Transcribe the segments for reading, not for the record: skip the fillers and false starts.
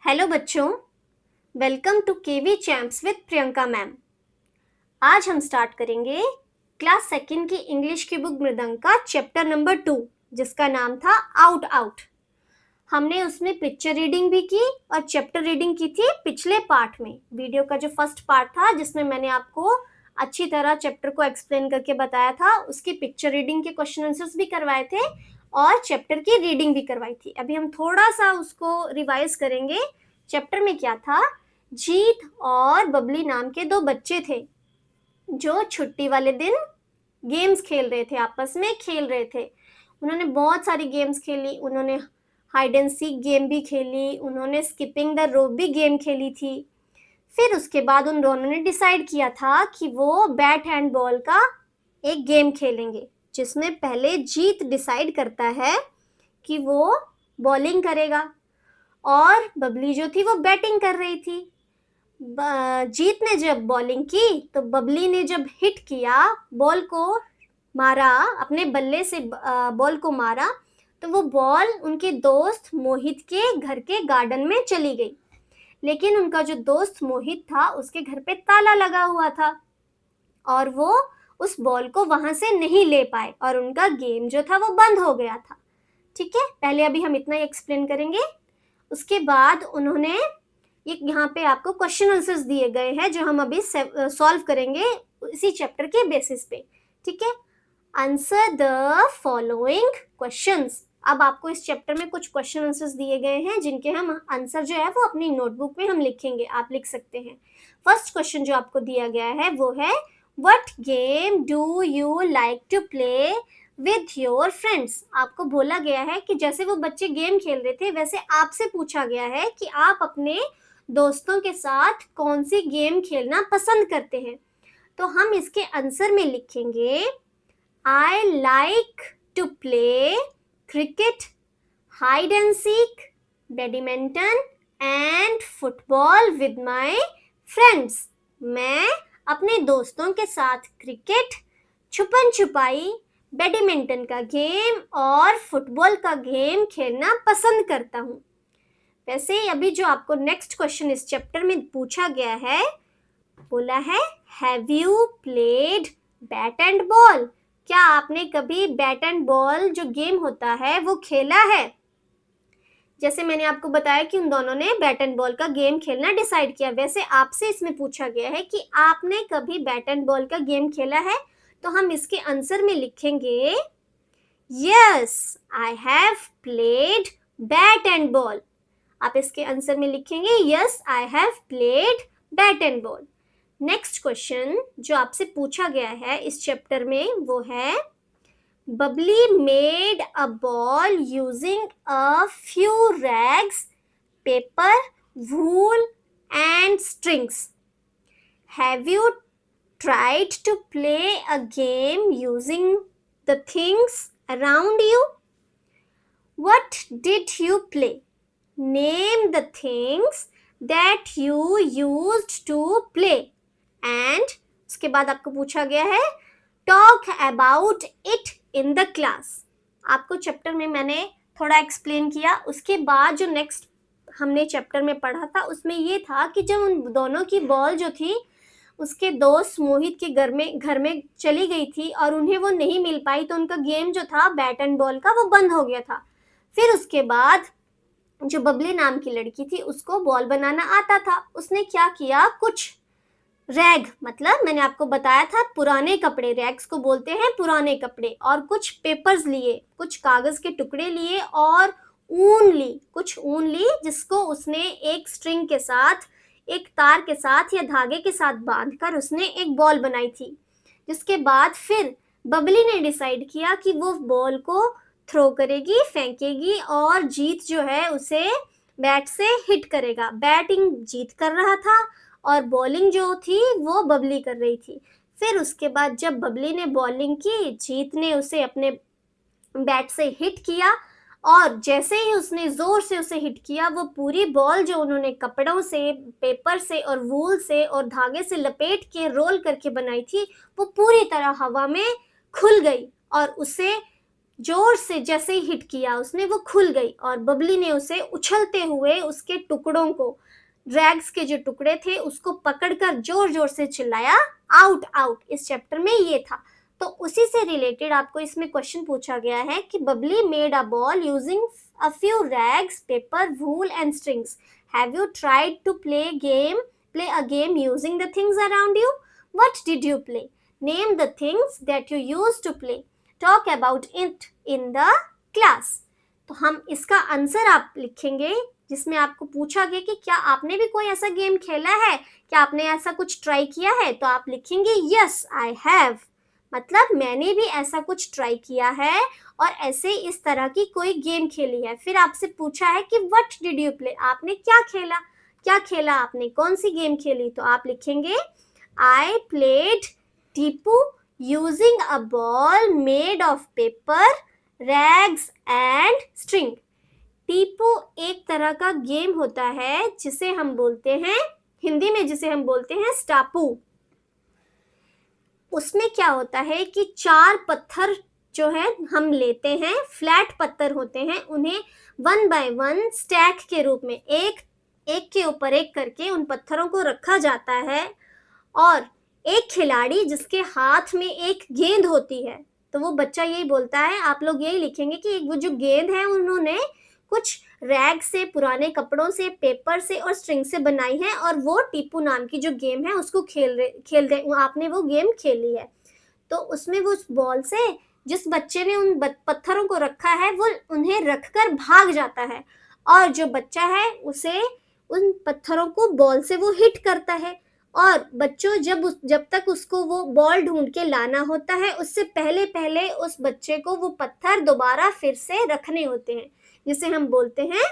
Hello बच्चों, welcome to KV champs with Priyanka ma'am. आज हम स्टार्ट करेंगे क्लास सेकंड की इंग्लिश की बुक मृदंग का चैप्टर नंबर 2, जिसका नाम था आउट आउट। हमने उसमें पिक्चर रीडिंग भी की और चैप्टर रीडिंग की थी पिछले पार्ट में। वीडियो का जो फर्स्ट पार्ट था जिसमें मैंने आपको अच्छी तरह चैप्टर को एक्सप्लेन करके बताया था, उसकी पिक्चर रीडिंग के क्वेश्चन आंसर्स भी करवाए थे और चैप्टर की रीडिंग भी करवाई थी। अभी हम थोड़ा सा उसको रिवाइज करेंगे। चैप्टर में क्या था? जीत और बबली नाम के दो बच्चे थे जो छुट्टी वाले दिन गेम्स खेल रहे थे, आपस में खेल रहे थे। उन्होंने बहुत सारी गेम्स खेली। उन्होंने हाइड एंड सीक गेम भी खेली, उन्होंने स्किपिंग द रोप भी गेम खेली थी। फिर उसके बाद उन दोनों ने डिसाइड किया था कि वो बैट एंड बॉल का एक गेम खेलेंगे, जिसमें पहले जीत डिसाइड करता है कि वो बॉलिंग करेगा और बबली जो थी वो बैटिंग कर रही थी। जीत ने जब बॉलिंग की तो बबली ने जब हिट किया, बॉल को मारा, अपने बल्ले से बॉल को मारा, तो वो बॉल उनके दोस्त मोहित के घर के गार्डन में चली गई। लेकिन उनका जो दोस्त मोहित था उसके घर पे ताला लगा हुआ था और वो उस बॉल को वहां से नहीं ले पाए और उनका गेम जो था वो बंद हो गया था। ठीक है, पहले अभी हम इतना ही एक्सप्लेन करेंगे। उसके बाद उन्होंने यहाँ पे आपको क्वेश्चन आंसर्स दिए गए हैं जो हम अभी सॉल्व करेंगे इसी चैप्टर के बेसिस पे। ठीक है, आंसर द फॉलोइंग क्वेश्चंस। अब आपको इस चैप्टर में कुछ क्वेश्चन आंसर्स दिए गए हैं जिनके हम आंसर जो है वो अपनी नोटबुक में हम लिखेंगे, आप लिख सकते हैं। फर्स्ट क्वेश्चन जो आपको दिया गया है वो है, what game do you like to play with your friends. आपको बोला गया है कि जैसे वो बच्चे गेम खेल रहे थे वैसे आपसे पूछा गया है कि आप अपने दोस्तों के साथ कौन सी गेम खेलना पसंद करते हैं। तो हम इसके आंसर में लिखेंगे, I like to play cricket, hide and seek, badminton and football with my friends. मैं अपने दोस्तों के साथ क्रिकेट, छुपन छुपाई, बैडमिंटन का गेम और फुटबॉल का गेम खेलना पसंद करता हूँ। वैसे अभी जो आपको नेक्स्ट क्वेश्चन इस चैप्टर में पूछा गया है, बोला है, have you played bat and ball. क्या आपने कभी बैट एंड बॉल जो गेम होता है वो खेला है? जैसे मैंने आपको बताया कि उन दोनों ने बैट एंड बॉल का गेम खेलना डिसाइड किया, वैसे आपसे इसमें पूछा गया है कि आपने कभी बैट एंड बॉल का गेम खेला है। तो हम इसके आंसर में लिखेंगे, yes I have played bat and ball. आप इसके आंसर में लिखेंगे, yes I have played bat and ball. Next question जो आपसे पूछा गया है इस चैप्टर में वो है, Babli made a ball using a few rags, paper, wool and strings. Have you tried to play a game using the things around you? What did you play? Name the things that you used to play. And उसके बाद आपको पूछा गया है, talk about it in the class. आपको chapter में मैंने थोड़ा एक्सप्लेन किया। उसके बाद जो नेक्स्ट हमने चैप्टर में पढ़ा था उसमें ये था कि जब उन दोनों की बॉल जो थी उसके दोस्त मोहित के घर में चली गई थी और उन्हें वो नहीं मिल पाई, तो उनका गेम जो था बैट एंड बॉल का वो बंद हो गया था। फिर उसके बाद जो बबली नाम की लड़की थी उसको बॉल बनाना आता था। उसने क्या किया, कुछ रैग, मतलब मैंने आपको बताया था पुराने कपड़े, रैग्स को बोलते हैं पुराने कपड़े, और कुछ पेपर्स लिए, कुछ कागज के टुकड़े लिए और कुछ ऊन ली जिसको उसने एक स्ट्रिंग के साथ, एक तार के साथ या धागे के साथ बांधकर उसने एक बॉल बनाई थी। जिसके बाद फिर बबली ने डिसाइड किया कि वो बॉल को थ्रो करेगी, फेंकेगी और जीत जो है उसे बैट से हिट करेगा। बैटिंग जीत कर रहा था और बॉलिंग जो थी वो बबली कर रही थी। फिर उसके बाद जब बबली ने बॉलिंग की, जीत ने उसे अपने बैट से हिट किया और जैसे ही उसने जोर से उसे हिट किया, वो पूरी बॉल जो उन्होंने कपड़ों से, पेपर से और वूल से और धागे से लपेट के रोल करके बनाई थी, वो पूरी तरह हवा में खुल गई और उसे जोर से जैसे ही हिट किया उसने वो खुल गई और बबली ने उसे उछलते हुए उसके टुकड़ों को, रैग्स के जो टुकड़े थे उसको पकड़कर जोर जोर से चिल्लाया, आउट आउट। इस चैप्टर में ये था। तो उसी से रिलेटेड आपको इसमें क्वेश्चन पूछा गया है कि Bubbly made a ball using a few rags, paper, wool and strings. Have you tried to play a game using the things around you? What did you play? Name the things that you used to play. Talk about it in the class. तो हम इसका answer आप लिखेंगे जिसमें आपको पूछा गया कि क्या आपने भी कोई ऐसा गेम खेला है, क्या आपने ऐसा कुछ ट्राई किया है। तो आप लिखेंगे यस आई हैव, मतलब मैंने भी ऐसा कुछ ट्राई किया है और ऐसे इस तरह की कोई गेम खेली है। फिर आपसे पूछा है कि व्हाट डिड यू प्ले, आपने क्या खेला, क्या खेला आपने, कौन सी गेम खेली। तो आप लिखेंगे I played Tipu using a ball made of paper, rags and string. Tipu एक तरह का गेम होता है जिसे हम बोलते हैं, हिंदी में जिसे हम बोलते हैं स्टापू। उसमें क्या होता है कि 4 पत्थर जो है हम लेते हैं, फ्लैट पत्थर होते हैं, उन्हें 1 बाय 1 स्टैक के रूप में एक के ऊपर एक करके उन पत्थरों को रखा जाता है और एक खिलाड़ी जिसके हाथ में एक गेंद होती है, तो वो बच्चा यही बोलता है, आप लोग यही लिखेंगे कि वो जो गेंद है उन्होंने कुछ रैग से, पुराने कपड़ों से, पेपर से और स्ट्रिंग से बनाई है और वो टीपू नाम की जो गेम है उसको खेल रहे, आपने वो गेम खेली है। तो उसमें वो उस बॉल से जिस बच्चे ने उन पत्थरों को रखा है वो उन्हें रखकर भाग जाता है और जो बच्चा है उसे उन पत्थरों को बॉल से वो हिट करता है और बच्चों जब तक उसको वो बॉल ढूंढ के लाना होता है उससे पहले पहले उस बच्चे को वो पत्थर दोबारा फिर से रखने होते हैं, जिसे हम बोलते हैं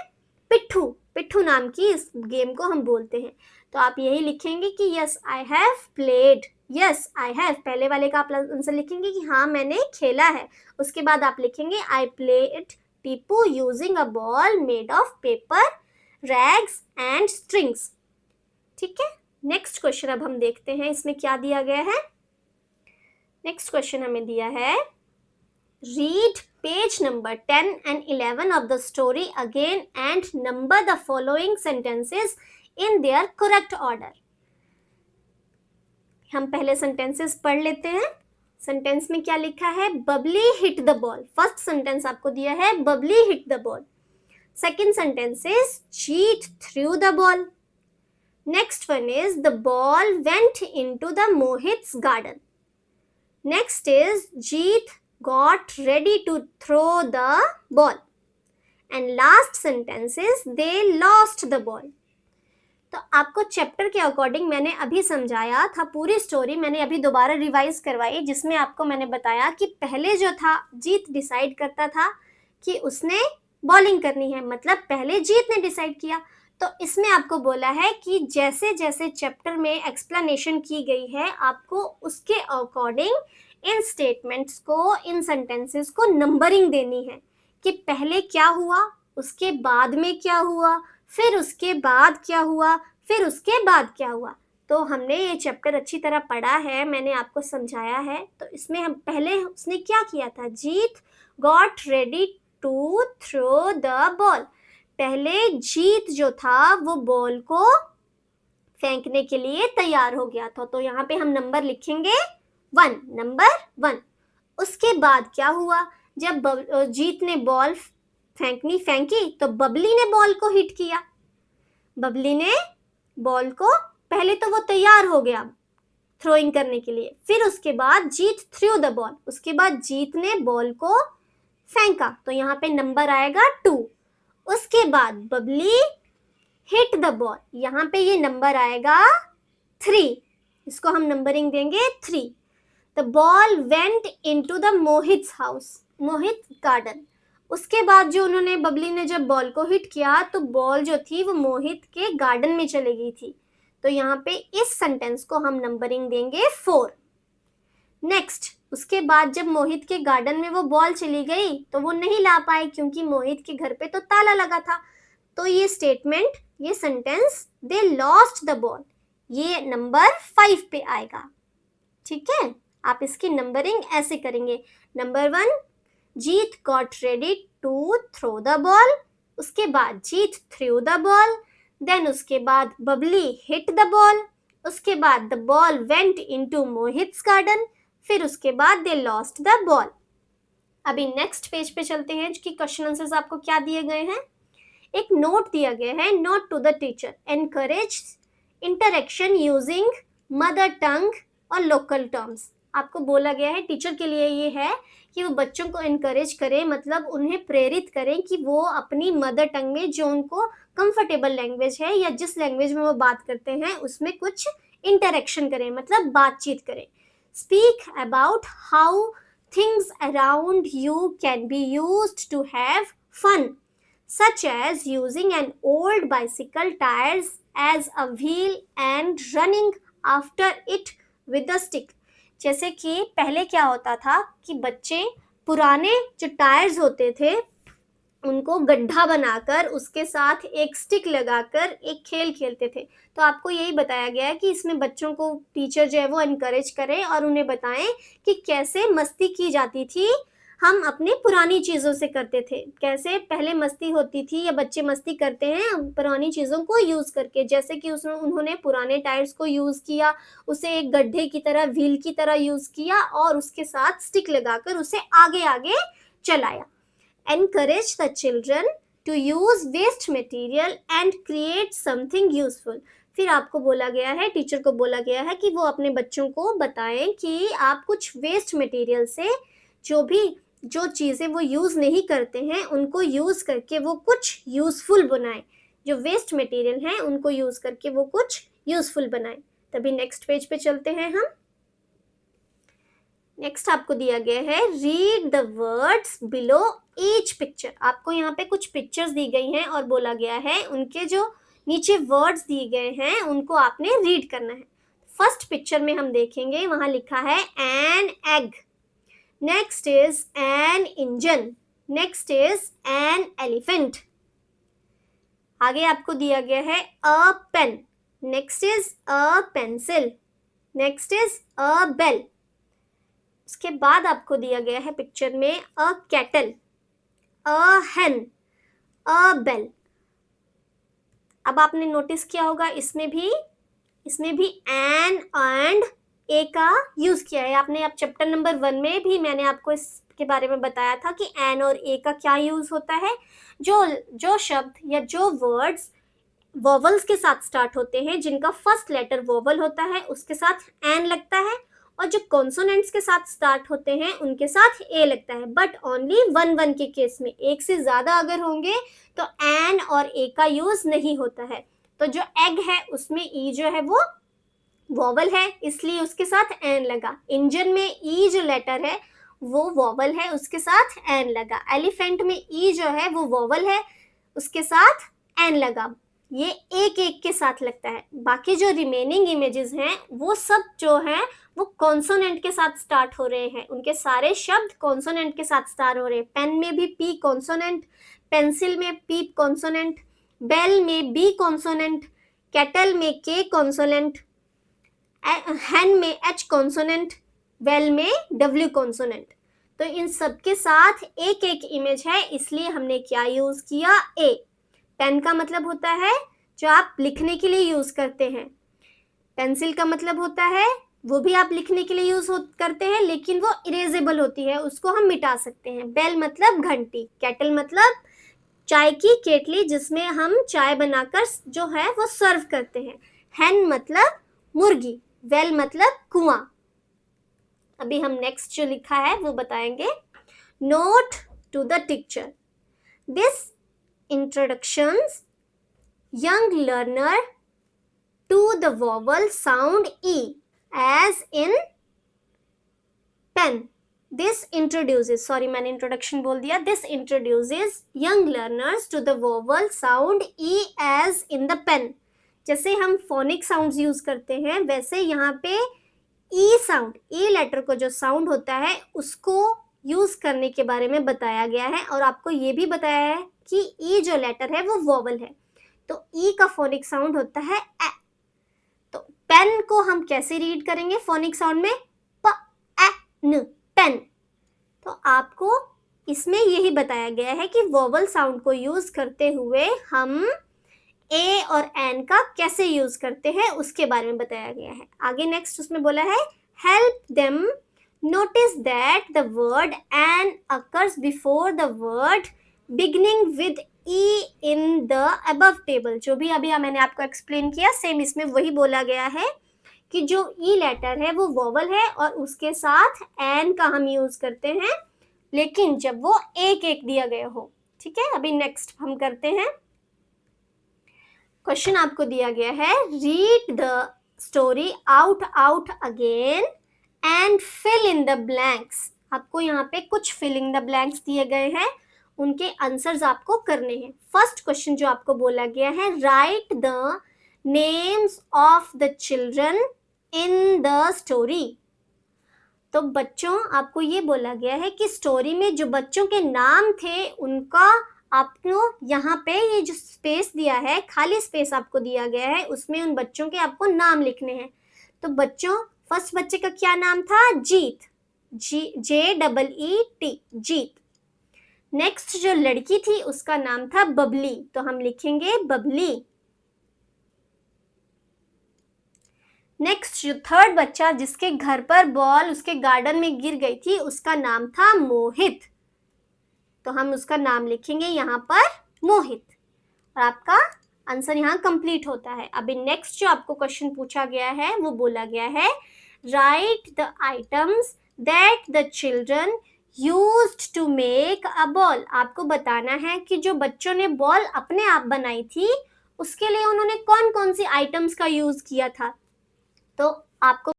पिट्ठू। पिट्ठू नाम की इस गेम को हम बोलते हैं। तो आप यही लिखेंगे कि yes I have played, yes I have, पहले वाले का आप आंसर लिखेंगे कि हाँ मैंने खेला है। उसके बाद आप लिखेंगे I played Tipu using a ball made of paper, rags and strings. ठीक है, नेक्स्ट क्वेश्चन अब हम देखते हैं इसमें क्या दिया गया है। नेक्स्ट क्वेश्चन हमें दिया है, read page number 10 and 11 of the story again and number the following sentences in their correct order. हम पहले सेंटेंसेस पढ़ लेते हैं। सेंटेंस में क्या लिखा है, Babli hit the ball. First sentence आपको दिया है Babli hit the ball. Second sentence is Jeet threw the ball. Next one is the ball went into the Mohit's garden. Next is Jeet got ready to throw the ball and last sentence is they lost the ball. तो आपको chapter के according मैंने अभी समझाया था, पूरी story मैंने अभी दोबारा रिवाइज करवाई, जिसमें आपको मैंने बताया कि पहले जो था जीत डिसाइड करता था कि उसने बॉलिंग करनी है, मतलब पहले जीत ने डिसाइड किया। तो इसमें आपको बोला है कि जैसे जैसे चैप्टर में एक्सप्लेनेशन की गई है आपको उसके अकॉर्डिंग इन स्टेटमेंट्स को, इन सेंटेंसेस को नंबरिंग देनी है कि पहले क्या हुआ, उसके बाद में क्या हुआ, फिर उसके बाद क्या हुआ, फिर उसके बाद क्या हुआ। तो हमने ये चैप्टर अच्छी तरह पढ़ा है, मैंने आपको समझाया है। तो इसमें हम पहले उसने क्या किया था, Jeet got ready to throw the ball. पहले जीत जो था वो बॉल को फेंकने के लिए तैयार हो गया था। तो यहाँ पे हम नंबर लिखेंगे 1, नंबर 1। उसके बाद क्या हुआ, जब जीत ने बॉल फेंकी तो बबली ने बॉल को हिट किया। बबली ने बॉल को, पहले तो वो तैयार हो गया थ्रोइंग करने के लिए, फिर उसके बाद जीत थ्रू द बॉल, उसके बाद जीत ने बॉल को फेंका, तो यहाँ पे नंबर आएगा 2। उसके बाद बबली हिट द बॉल, यहाँ पे ये नंबर आएगा 3, इसको हम नंबरिंग देंगे 3। The ball went into the Mohit's house, Mohit garden. उसके बाद जो उन्होंने, बबली ने जब बॉल को हिट किया तो बॉल जो थी वो मोहित के गार्डन में चली गई थी। तो यहाँ पे इस सेंटेंस को हम नंबरिंग देंगे 4। नेक्स्ट, उसके बाद जब मोहित के गार्डन में वो बॉल चली गई तो वो नहीं ला पाए क्योंकि मोहित के घर पे तो ताला लगा था। तो ये स्टेटमेंट, ये sentence, they lost the ball, ये नंबर 5 पे आएगा। ठीक है, आप इसकी नंबरिंग ऐसे करेंगे, number 1 Jeet got ready to throw the ball, उसके बाद Jeet threw the ball, then उसके बाद बबली हिट द बॉल, उसके बाद the ball went into Mohit's garden, फिर उसके बाद दे लॉस्ट द बॉल। अभी नेक्स्ट पेज पे चलते हैं कि क्वेश्चन आंसर्स आपको क्या दिए गए हैं। एक नोट दिया गया है, note to the teacher, encourage interaction using mother tongue और लोकल टर्म्स। आपको बोला गया है टीचर के लिए ये है कि वो बच्चों को इनकरेज करें, मतलब उन्हें प्रेरित करें कि वो अपनी मदर टंग में जो उनको कंफर्टेबल लैंग्वेज है या जिस लैंग्वेज में वो बात करते हैं उसमें कुछ इंटरेक्शन करें, मतलब बातचीत करें। Speak about how things around you can be used to have fun, such as using an old bicycle tires as a wheel and running after it with a stick। जैसे कि पहले क्या होता था कि बच्चे पुराने जो टायर्स होते थे उनको गड्ढा बनाकर उसके साथ एक स्टिक लगाकर एक खेल खेलते थे। तो आपको यही बताया गया है कि इसमें बच्चों को टीचर जो है वो एनकरेज करें और उन्हें बताएं कि कैसे मस्ती की जाती थी, हम अपने पुरानी चीज़ों से करते थे, कैसे पहले मस्ती होती थी या बच्चे मस्ती करते हैं पुरानी चीज़ों को यूज़ करके। जैसे कि उसमें उन्होंने पुराने टायर्स को यूज़ किया, उसे एक गड्ढे की तरह व्हील की तरह यूज़ किया और उसके साथ स्टिक लगाकर उसे आगे आगे चलाया। Encourage the children to use waste material and create something useful। फिर आपको बोला गया है, टीचर को बोला गया है कि वो अपने बच्चों को बताएं कि आप कुछ वेस्ट मटेरियल से जो चीज़ें वो यूज़ नहीं करते हैं उनको यूज़ करके वो कुछ यूज़फुल बनाएं। जो वेस्ट मटेरियल हैं उनको यूज़ करके वो कुछ यूज़फुल बनाएं। तभी नेक्स्ट पेज पे चलते हैं हम। नेक्स्ट आपको दिया गया है, read the words below each picture. आपको यहाँ पे कुछ पिक्चर्स दी गई हैं और बोला गया है उनके जो नीचे वर्ड्स दिए गए हैं उनको आपने रीड करना है। फर्स्ट पिक्चर में हम देखेंगे, वहां लिखा है an egg, next is an engine, next is an elephant. आगे आपको दिया गया है a pen, next is a pencil, next is a bell. उसके बाद आपको दिया गया है पिक्चर में अ कैटल, अ हेन, अ बेल। अब आपने नोटिस किया होगा इसमें भी एन एंड ए का यूज किया है। आपने अब चैप्टर नंबर 1 में भी मैंने आपको इसके बारे में बताया था कि एन और ए का क्या यूज होता है। जो शब्द या जो वर्ड्स वोवल्स के साथ स्टार्ट होते हैं, जिनका फर्स्ट लेटर वोवल होता है उसके साथ एन लगता है, और जो कॉन्सोनेंट्स के साथ स्टार्ट होते हैं उनके साथ ए लगता है। बट ओनली 1 के केस में, एक से ज्यादा अगर होंगे तो एन और ए का यूज नहीं होता है। तो जो एग है उसमें ई जो है वो वोवल है, इसलिए उसके साथ एन लगा। इंजन में ई जो लेटर है वो वोवल है, उसके साथ एन लगा। एलिफेंट में ई जो है वो वोवल है, उसके साथ एन लगा। ये एक एक के साथ लगता है। बाकी जो रिमेनिंग इमेजेस हैं वो सब जो हैं वो कॉन्सोनेंट के साथ स्टार्ट हो रहे हैं, उनके सारे शब्द कॉन्सोनेंट के साथ स्टार्ट हो रहे हैं। पेन में भी पी कॉन्सोनेंट, पेंसिल में पी कॉन्सोनेंट, बेल में बी कॉन्सोनेंट, केटल में के कॉन्सोनेंट, हैन में एच कॉन्सोनेंट, वेल में डब्ल्यू कॉन्सोनेंट। तो इन सब के साथ एक एक इमेज है, इसलिए हमने क्या यूज किया, ए। पेन का मतलब होता है जो आप लिखने के लिए यूज करते हैं। पेंसिल का मतलब होता है वो भी आप लिखने के लिए यूज करते हैं लेकिन वो इरेजेबल होती है, उसको हम मिटा सकते हैं। बेल मतलब घंटी, केटल मतलब चाय की केटली जिसमें हम चाय बनाकर जो है वो सर्व करते हैं। हैन मतलब मुर्गी, वेल मतलब कुआं। अभी हम नेक्स्ट जो लिखा है वो बताएंगे। Note to the teacher, this introductions young learner to the vowel sound E as in pen। This introduces, sorry मैंने introduction बोल दिया, this introduces young learners to the vowel sound E as in the pen। जैसे हम phonic sounds use करते हैं वैसे यहाँ पे E साउंड, E लेटर को जो साउंड होता है उसको यूज करने के बारे में बताया गया है। और आपको ये भी बताया है कि ई जो लेटर है वो वोवल है, तो ई का फोनिक साउंड होता है ए। तो पेन को हम कैसे रीड करेंगे फोनिक साउंड में, प ए न, पेन। तो आपको इसमें यही बताया गया है कि वोवल साउंड को यूज करते हुए हम ए और एन का कैसे यूज करते हैं उसके बारे में बताया गया है। आगे नेक्स्ट उसमें बोला है help them notice that the word an occurs before the word beginning with E in the above table. जो भी अभी मैंने आपको एक्सप्लेन किया सेम इसमें वही बोला गया है कि जो ई लेटर है वो वोवल है और उसके साथ एन का हम यूज करते हैं, लेकिन जब वो एक एक दिया गया हो। ठीक है, अभी नेक्स्ट हम करते हैं। क्वेश्चन आपको दिया गया है read the story out again and fill in the blanks. आपको यहाँ पे कुछ फिल इन द ब्लैंक्स दिए गए हैं, उनके आंसर्स आपको करने हैं। फर्स्ट क्वेश्चन जो आपको बोला गया है write the names of the children in the story. तो बच्चों आपको ये बोला गया है कि स्टोरी में जो बच्चों के नाम थे उनका आपको यहाँ पे ये जो स्पेस दिया है, खाली स्पेस आपको दिया गया है, उसमें उन बच्चों के आपको नाम लिखने हैं। तो बच्चों फर्स्ट बच्चे का क्या नाम था? जीत, JEET, जीत। नेक्स्ट जो लड़की थी उसका नाम था बबली, तो हम लिखेंगे बबली। नेक्स्ट जो थर्ड बच्चा जिसके घर पर बॉल उसके गार्डन में गिर गई थी उसका नाम था मोहित, तो हम उसका नाम लिखेंगे यहाँ पर मोहित, और आपका आंसर यहाँ कंप्लीट होता है। अभी नेक्स्ट जो आपको क्वेश्चन पूछा गया है वो बोला गया है write the items that the children used to make a ball. आपको बताना है कि जो बच्चों ने बॉल अपने आप बनाई थी उसके लिए उन्होंने कौन कौन सी आइटम्स का यूज किया था। तो आपको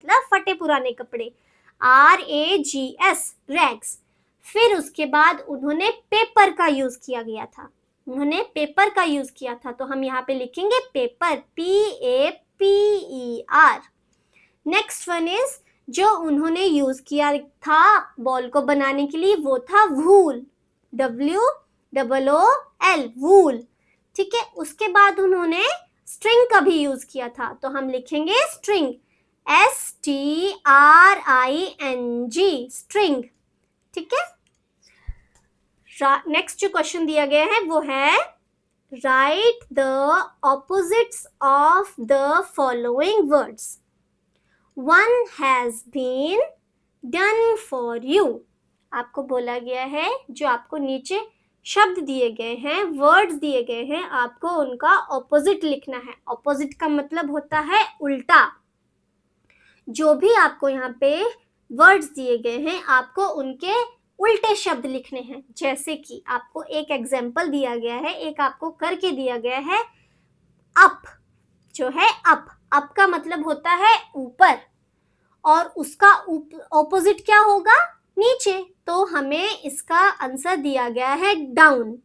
मतलब फटे पुराने कपड़े, RAGS, रैग्स। फिर उसके बाद उन्होंने पेपर का यूज किया गया था, उन्होंने पेपर का यूज किया था, तो हम यहाँ पे लिखेंगे paper, PAPER। Next one is जो उन्होंने यूज किया था बॉल को बनाने के लिए वो था वूल, WOOL, वूल। ठीक है, उसके बाद उन्होंने स्ट्रिंग का भी यूज किया था, तो हम लिखेंगे स्ट्रिंग, STRING, स्ट्रिंग। ठीक है, नेक्स्ट जो क्वेश्चन दिया गया है वो है write the opposites of the following words. One has been done for you. आपको बोला गया है जो आपको नीचे शब्द दिए गए हैं, वर्ड्स दिए गए हैं, आपको उनका ऑपोजिट लिखना है। ऑपोजिट का मतलब होता है उल्टा। जो भी आपको यहाँ पे वर्ड्स दिए गए हैं आपको उनके उल्टे शब्द लिखने हैं। जैसे कि आपको एक एग्जाम्पल दिया गया है, एक आपको करके दिया गया है अप, जो है अप का मतलब होता है ऊपर, और उसका ऑपोजिट क्या होगा? नीचे। तो हमें इसका आंसर दिया गया है डाउन,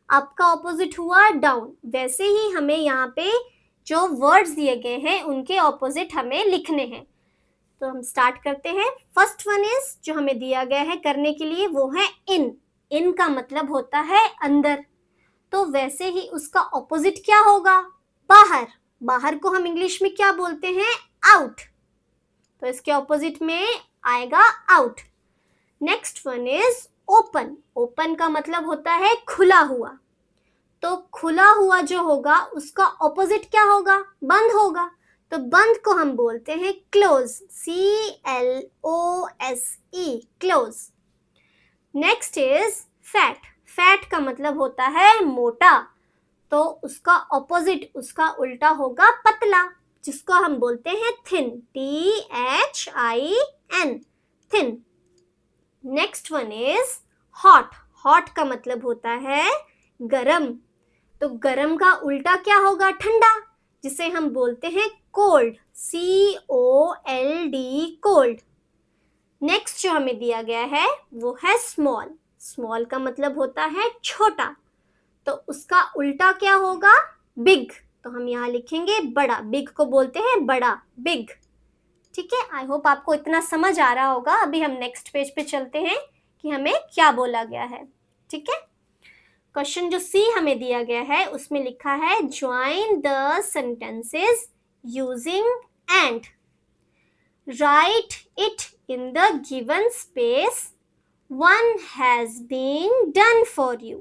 अप का ऑपोजिट हुआ डाउन। वैसे ही हमें यहाँ पे जो वर्ड्स दिए गए हैं उनके ऑपोजिट हमें लिखने हैं। तो हम स्टार्ट करते हैं। फर्स्ट वन इज जो हमें दिया गया है करने के लिए वो है इन का मतलब होता है अंदर, तो वैसे ही उसका ऑपोजिट क्या होगा? बाहर को हम इंग्लिश में क्या बोलते हैं? आउट, तो इसके ऑपोजिट में आएगा out. Next one is open का मतलब होता है खुला हुआ, तो खुला हुआ जो होगा उसका ऑपोजिट क्या होगा? बंद होगा, तो बंद को हम बोलते हैं close, CLOSE, close. Next is fat का मतलब होता है मोटा, तो उसका ऑपोजिट, उसका उल्टा होगा पतला, जिसको हम बोलते हैं thin, THIN, thin. Next one is hot का मतलब होता है गरम, तो गरम का उल्टा क्या होगा? ठंडा, जिसे हम बोलते हैं कोल्ड, COLD, कोल्ड। नेक्स्ट जो हमें दिया गया है वो है स्मॉल का मतलब होता है छोटा, तो उसका उल्टा क्या होगा? बिग, तो हम यहाँ लिखेंगे बड़ा, बिग को बोलते हैं बड़ा, बिग। ठीक है, आई होप आपको इतना समझ आ रहा होगा। अभी हम नेक्स्ट पेज पे चलते हैं कि हमें क्या बोला गया है। ठीक है, क्वेश्चन जो सी हमें दिया गया है उसमें लिखा है join the sentences using and. Write it in the given space. One has been done for you.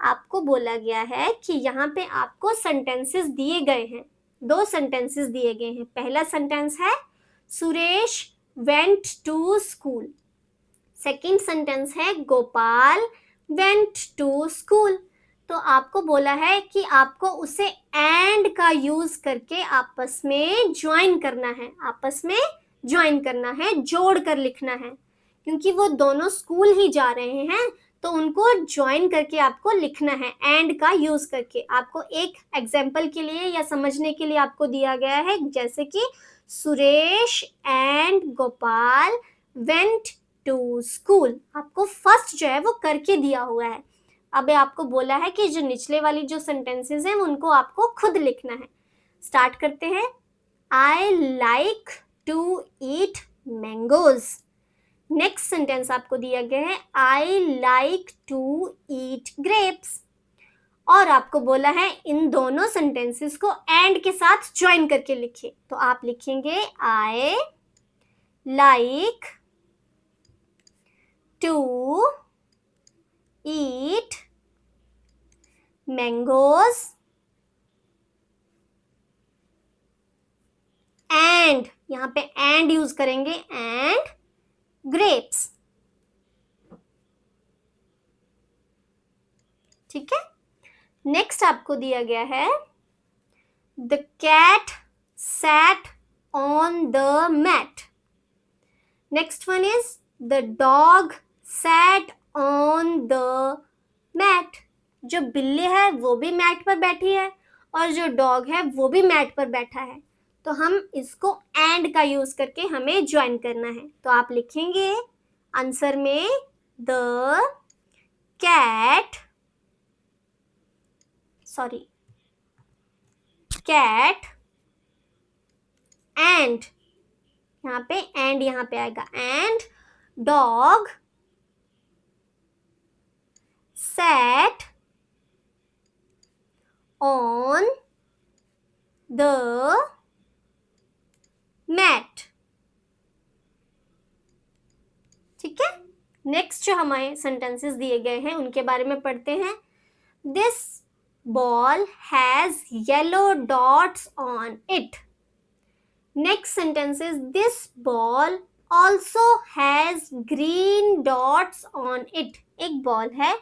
आपको बोला गया है कि यहाँ पे आपको सेंटेंसेस दिए गए हैं, दो सेंटेंसेस दिए गए हैं. पहला सेंटेंस है Suresh went to school. Second sentence है गोपाल वेंट टू स्कूल. तो आपको बोला है कि आपको उसे एंड का यूज करके आपस में ज्वाइन करना है, आपस में ज्वाइन करना है, जोड़ कर लिखना है. क्योंकि वो दोनों स्कूल ही जा रहे हैं तो उनको ज्वाइन करके आपको लिखना है एंड का यूज करके. आपको एक एग्जाम्पल के लिए या समझने के लिए आपको दिया गया है, जैसे कि Suresh and Gopal went to school. आपको फर्स्ट जो है वो करके दिया हुआ है. अब आपको बोला है कि जो निचले वाली जो सेंटेंसेस हैं उनको आपको खुद लिखना है. स्टार्ट करते हैं. I like to eat mangoes. Next sentence आपको दिया गया है I like to eat grapes. और आपको बोला है इन दोनों सेंटेंसेस को एंड के साथ ज्वाइन करके लिखिए. तो आप लिखेंगे I like to eat mangoes and, यहां पे एंड यूज करेंगे, एंड ग्रेप्स. ठीक है. नेक्स्ट आपको दिया गया है the cat sat on the mat. Next one is the dog sat on the mat. जो बिल्ली है वो भी मैट पर बैठी है और जो डॉग है वो भी मैट पर बैठा है. तो हम इसको एंड का यूज करके हमें ज्वाइन करना है. तो आप लिखेंगे आंसर में द कैट एंड, यहाँ पे एंड यहाँ पे आएगा, and dog sat on the mat. ठीक है. नेक्स्ट जो हमारे सेंटेंसेस दिए गए हैं उनके बारे में पढ़ते हैं. This ball has yellow dots on it. Next sentence is this ball also has green dots on it. एक बॉल है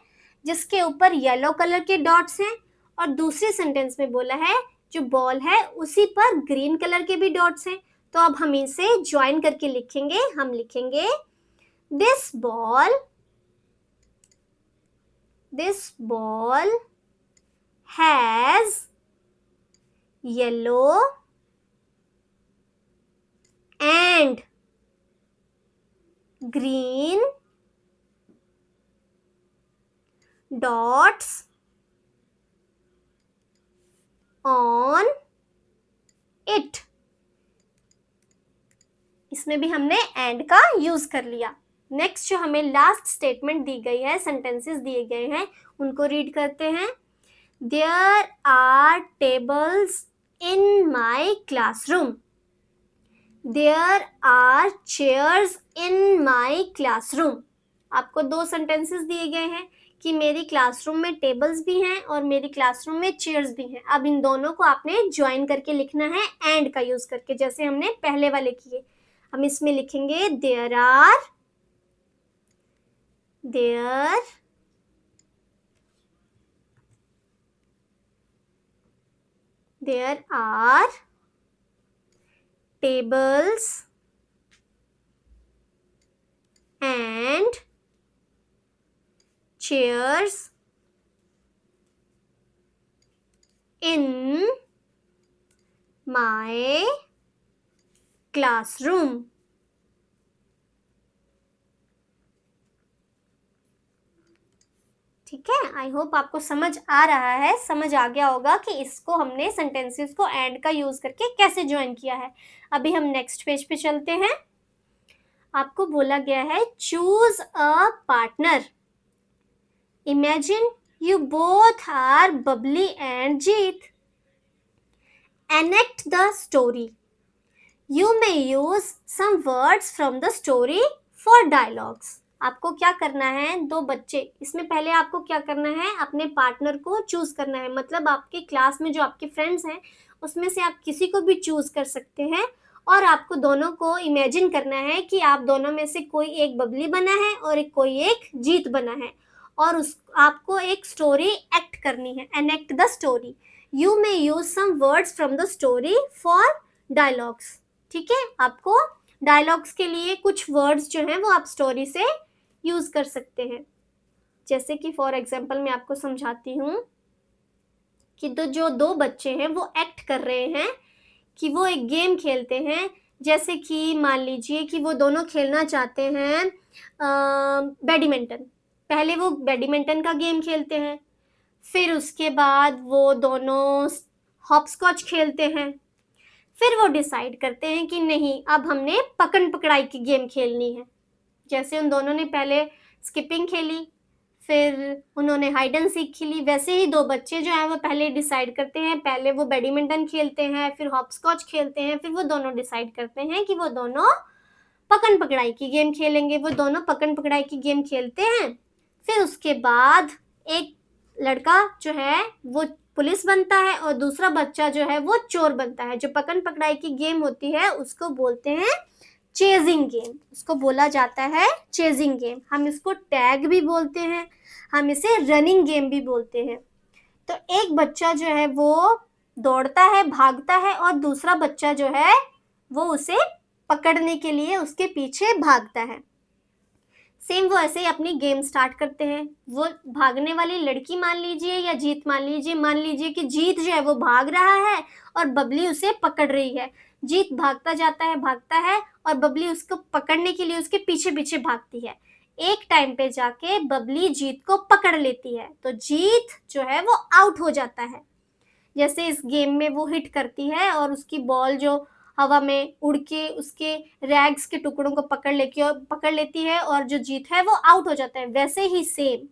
जिसके ऊपर येलो कलर के डॉट्स हैं और दूसरे सेंटेंस में बोला है जो बॉल है उसी पर ग्रीन कलर के भी डॉट्स हैं. तो अब हम इसे ज्वाइन करके लिखेंगे. हम लिखेंगे this ball has yellow and green dots on it. इसमें भी हमने एंड का यूज कर लिया. नेक्स्ट जो हमें लास्ट स्टेटमेंट दी गई है, सेंटेंसेस दिए गए हैं उनको रीड करते हैं. There are tables in my classroom. There are chairs in my classroom. आपको दो सेंटेंसेस दिए गए हैं कि मेरी क्लासरूम में टेबल्स भी हैं और मेरी क्लासरूम में चेयर्स भी हैं. अब इन दोनों को आपने ज्वाइन करके लिखना है एंड का यूज करके, जैसे हमने पहले वाले किए. हम इसमें लिखेंगे there are tables and chairs in my classroom. ठीक है. आई होप आपको समझ आ रहा है, समझ आ गया होगा कि इसको हमने सेंटेंसेस को एंड का यूज करके कैसे ज्वाइन किया है. अभी हम नेक्स्ट पेज पे चलते हैं. आपको बोला गया है choose a partner. Imagine you both are Bubbly and Jeet. Enact the story. You may use some words from the story for dialogues. आपको क्या करना है, दो बच्चे, इसमें पहले आपको क्या करना है, अपने पार्टनर को चूज करना है। मतलब आपकी क्लास में जो आपके फ्रेंड्स हैं उसमें से आप किसी को भी चूज कर सकते हैं और आपको दोनों को इमेजिन करना है कि आप दोनों में से कोई एक बबली बना है और कोई एक जीत बना है और उस आपको एक स्टोरी एक्ट करनी है, enact the story. You may use some words from the story for dialogues. ठीक है, आपको डायलॉग्स के लिए कुछ वर्ड्स जो हैं वो आप स्टोरी से यूज कर सकते हैं। जैसे कि फॉर एग्जांपल मैं आपको समझाती हूँ कि जो दो बच्चे हैं वो एक्ट कर रहे हैं कि वो एक गेम खेलते हैं। जैसे कि मान लीजिए कि वो दोनों खेलना चाहते हैं बैडमिंटन। पहले वो बैडमिंटन का गेम खेलते हैं, फिर उसके बाद वो दोनों हॉपस्कॉच खेलते हैं, फिर वो डिसाइड करते हैं कि नहीं, अब हमने पकड़ पकड़ाई की गेम खेलनी है। जैसे उन दोनों ने पहले स्किपिंग खेली, फिर उन्होंने हाइड एंड सीक खेली, वैसे ही दो बच्चे जो हैं वो पहले डिसाइड करते हैं, पहले वो बैडमिंटन खेलते हैं, फिर हॉपस्कॉच खेलते हैं, फिर वो दोनों डिसाइड करते हैं कि वो दोनों पकड़ पकड़ाई की गेम खेलेंगे। वो दोनों पकड़ पकड़ाई की गेम खेलते हैं, फिर उसके बाद एक लड़का जो है वो पुलिस बनता है और दूसरा बच्चा जो है वो चोर बनता है। जो पकड़ पकड़ाई की गेम होती है उसको बोलते हैं चेजिंग गेम, उसको बोला जाता है चेजिंग गेम। हम इसको टैग भी बोलते हैं, हम इसे रनिंग गेम भी बोलते हैं। तो एक बच्चा जो है वो दौड़ता है, भागता है और दूसरा बच्चा जो है वो उसे पकड़ने के लिए उसके पीछे भागता है। सेम वो ऐसे ही अपनी गेम स्टार्ट करते हैं। वो भागने वाली लड़की मान लीजिए या जीत मान लीजिए कि जीत जो है वो भाग रहा है और बबली उसे पकड़ रही है। जीत भागता भागता है और बबली उसको पकड़ने के लिए उसके पीछे पीछे भागती है। एक टाइम पे जाके बबली जीत को पकड़ लेती है तो जीत जो है वो आउट हो जाता है। जैसे इस गेम में वो हिट करती है और उसकी बॉल जो हवा में उड़ के उसके रैग्स के टुकड़ों को पकड़ लेती है और जो जीत है वो आउट हो जाता है। वैसे ही सेम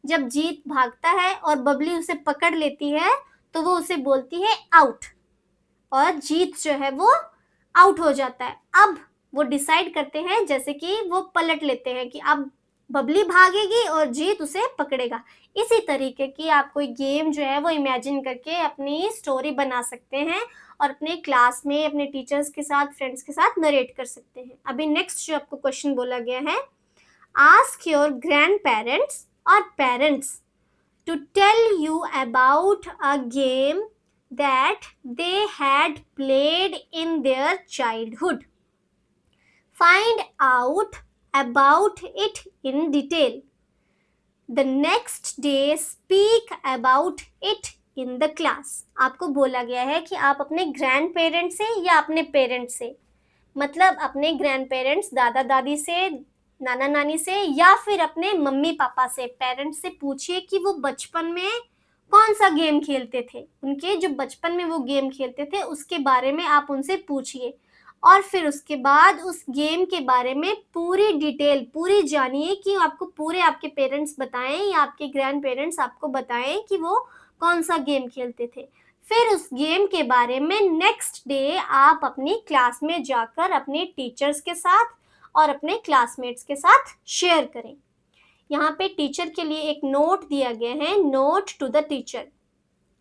जब जीत भागता है और बबली उसे पकड़ लेती है तो वो उसे बोलती है आउट और जीत जो है वो आउट हो जाता है। अब वो डिसाइड करते हैं, जैसे कि वो पलट लेते हैं कि अब बबली भागेगी और जीत उसे पकड़ेगा। इसी तरीके की आप कोई गेम जो है वो इमेजिन करके अपनी स्टोरी बना सकते हैं और अपने क्लास में अपने टीचर्स के साथ, फ्रेंड्स के साथ नरेट कर सकते हैं। अभी नेक्स्ट जो आपको क्वेश्चन बोला गया है, आस्क योर ग्रैंड पेरेंट्स और parents to tell you about a game that they had played in their childhood. Find out about it in detail. The next day speak about it in the class. आपको बोला गया है कि आप अपने grand parents से या अपने पेरेंट्स से, मतलब अपने ग्रैंड पेरेंट्स दादा दादी से, नाना नानी से या फिर अपने मम्मी पापा से, पेरेंट्स से पूछिए कि वो बचपन में कौन सा गेम खेलते थे। उनके जो बचपन में वो गेम खेलते थे उसके बारे में आप उनसे पूछिए और फिर उसके बाद उस गेम के बारे में पूरी डिटेल पूरी जानिए कि आपको पूरे आपके पेरेंट्स बताएं या आपके ग्रैंड पेरेंट्स आपको बताएं कि वो कौन सा गेम खेलते थे। फिर उस गेम के बारे में नेक्स्ट डे आप अपनी क्लास में जाकर अपने टीचर्स के साथ और अपने क्लासमेट्स के साथ शेयर करें। यहाँ पे टीचर के लिए एक नोट दिया गया है, note to the teacher.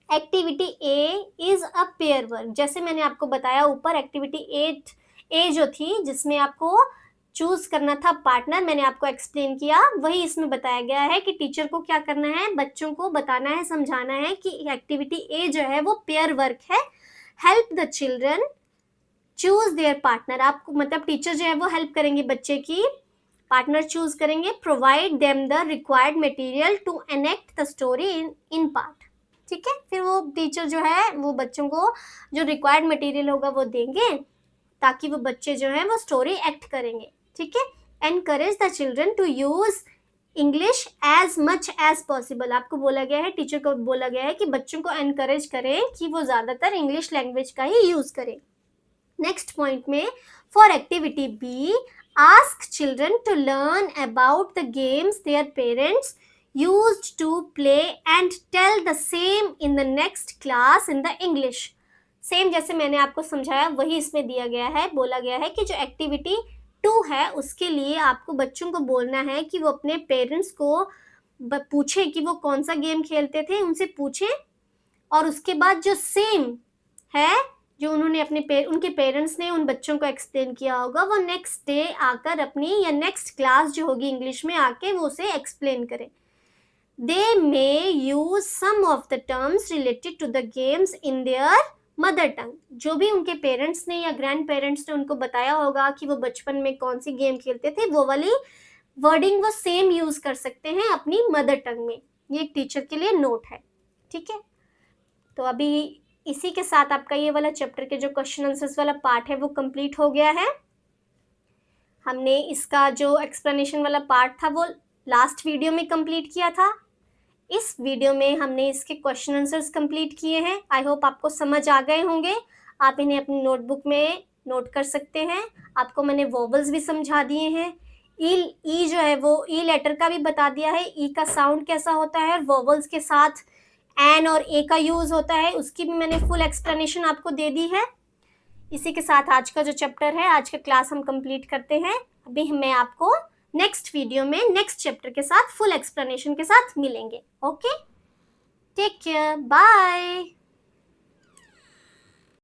Activity A is a pair work. जैसे मैंने आपको बताया ऊपर, एक्टिविटी ए जो थी जिसमें आपको चूज करना था पार्टनर, मैंने आपको एक्सप्लेन किया, वही इसमें बताया गया है कि टीचर को क्या करना है, बच्चों को बताना है, समझाना है कि एक्टिविटी ए जो है वो पेयर वर्क है। Help the children choose there partner. आपको मतलब टीचर जो है वो हेल्प करेंगे, बच्चे की पार्टनर चूज करेंगे। Provide them the required material to enact the story in part. ठीक है, फिर वो टीचर जो है वो बच्चों को जो रिक्वायर्ड मटेरियल होगा वो देंगे ताकि वो बच्चे जो है वो स्टोरी एक्ट करेंगे। ठीक है, encourage the children to use English as much as possible. आपको बोला गया है, टीचर को बोला गया है कि बच्चों को एनकरेज करें कि वो ज्यादातर इंग्लिश लैंग्वेज का ही यूज करें। नेक्स्ट पॉइंट में, for activity B, ask children to learn about the games their parents used to play and tell the same in the next class in the English. Same जैसे मैंने आपको समझाया वही इसमें दिया गया है, बोला गया है कि जो एक्टिविटी 2 है उसके लिए आपको बच्चों को बोलना है कि वो अपने पेरेंट्स को पूछे कि वो कौन सा गेम खेलते थे, उनसे पूछें और उसके बाद जो सेम है जो उन्होंने उनके पेरेंट्स ने उन बच्चों को एक्सप्लेन किया होगा वो नेक्स्ट डे आकर अपनी या नेक्स्ट क्लास जो होगी इंग्लिश में आके वो उसे एक्सप्लेन करें। They may use some of the terms related to the games in their mother tongue. जो भी उनके पेरेंट्स ने या ग्रैंड पेरेंट्स ने उनको बताया होगा कि वो बचपन में कौन सी गेम खेलते थे, वो वाली वर्डिंग वो सेम यूज कर सकते हैं अपनी मदर टंग में। ये एक टीचर के लिए नोट है, ठीक है। तो अभी इसी के साथ आपका ये वाला चैप्टर के जो क्वेश्चन आंसर्स वाला पार्ट है वो कंप्लीट हो गया है। हमने इसका जो एक्सप्लेनेशन वाला पार्ट था वो लास्ट वीडियो में कंप्लीट किया था। इस वीडियो में हमने इसके क्वेश्चन आंसर्स कंप्लीट किए हैं। आई होप आपको समझ आ गए होंगे। आप इन्हें अपनी नोटबुक में नोट कर सकते हैं। आपको मैंने वोवल्स भी समझा दिए हैं। ई जो है वो ई लेटर का भी बता दिया है, ई का साउंड कैसा होता है, और वोवल्स के साथ एन और ए का यूज होता है, उसकी भी मैंने फुल एक्सप्लेनेशन आपको दे दी है। इसी के साथ आज का जो चैप्टर है, आज का क्लास हम कंप्लीट करते हैं। अभी मैं आपको नेक्स्ट वीडियो में नेक्स्ट चैप्टर के साथ फुल एक्सप्लेनेशन के साथ मिलेंगे। Okay, take care, bye.